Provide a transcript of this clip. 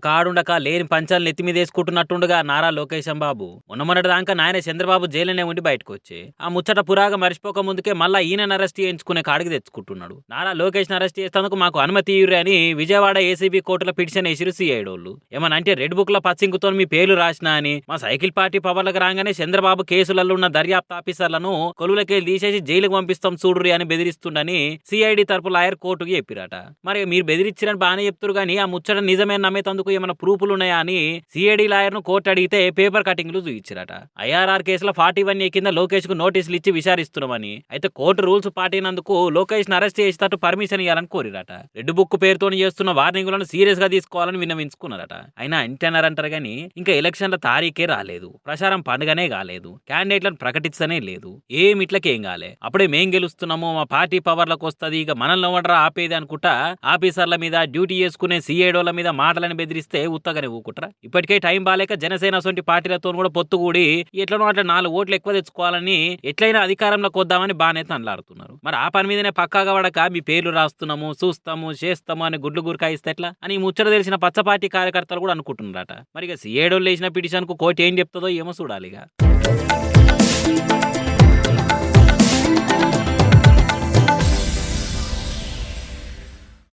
కాడుండక లేని పంచాలను నెత్తి మీద వేసుకుంటున్నట్టుండగా నారా లోకేశం బాబు మొన్నమొన్నటి దాకా నాయన చంద్రబాబు జైలునే ఉండి బయటకు వచ్చి ఆ ముచ్చట పురాగా మర్చిపోక ముందుకే మళ్ళా ఈయన అరెస్ట్ చేయించుకునే కాడికి తెచ్చుకుంటున్నాడు. నారా లోకేష్ అరెస్ట్ చేసేందుకు మాకు అనుమతి ఇయ్యురి అని విజయవాడ ఏసీబీ కోర్టులో పిటిషన్ వేసిరు సిఐడోళ్లు. ఏమనంటే రెడ్ బుక్ లో పచ్చింకుతో మీ పేర్లు రాసినా అని మా సైకిల్ పార్టీ పవర్లకు రాగానే చంద్రబాబు కేసులలో ఉన్న దర్యాప్తు ఆఫీసర్లను కొలువులకే తీసేసి జైలుకు పంపిస్తాం చూడురి అని బెదిరిస్తుండని సిఐడి తరపు లాయర్ కోర్టుకి చెప్పిరట. మరి మీరు బెదిరించారని బాగానే చెప్తారు కానీ ఆ ముచ్చట నిజమే నమ్మేతందుకు ఏమైనా ప్రూఫ్లు ఉన్నాయా అని సిఐడి లాయర్ ను కోర్టు అడిగితే పేపర్ కటింగ్లు చూయించారట. ఐఆర్ఆర్ కేసులో 41A కింద లోకేష్ కు నోటీసులు ఇచ్చి విచారిస్తున్నామని, అయితే కోర్టు రూల్స్ పాటినందుకు లోకేష్ ను అరెస్ట్ చేసేటట్టు పర్మిషన్ ఇవ్వాలని కోరిరట. రెడ్ బుక్ పేరుతో చేస్తున్న వార్నింగ్లను సీరియస్ గా తీసుకోవాలని విన్నవించుకున్నారట. అయినా ఇంటన్నారంటారు గానీ ఇంకా ఎలక్షన్ల తారీఖే రాలేదు, ప్రచారం పండుగనే కాలేదు, క్యాండిడేట్లను ప్రకటించనే లేదు, ఇట్లకేం కాలే. అప్పుడే మేం గెలుస్తున్నాము, మా పార్టీ పవర్లకు వస్తుంది, ఇక మనల్ని ఎవడరా ఆపేది అనుకుంటా ఆఫీసర్ల మీద డ్యూటీ చేసుకునే సిఐడోల మీద మాటలను బెదిరిస్తే ఉత్తగానే ఊకుంటారా? ఇప్పటికే టైం బాలేక జనసేన సొంటి పార్టీలతో కూడా పొత్తుగూడి ఎట్లనో అట్లా 4 ఓట్లు ఎక్కువ తెచ్చుకోవాలని ఎట్లయినా అధికారంలోకి వద్దామని బాగానే తనలాడుతున్నారు. మరి ఆ పని మీదనే పక్కాగా పడక మీ పేర్లు రాస్తున్నాము, చూస్తాము, చేస్తాము అని గుడ్లు గురికాయిస్తే ఎట్లా అని ముచ్చట తెలిసిన పచ్చ పార్టీ కార్యకర్తలు కూడా అనుకుంటున్నారట. మరి ఇక సిఐడోలు వేసిన పిటిషన్ కు కోర్టు ఏం చెప్తుందో ఏమో చూడాలిగా.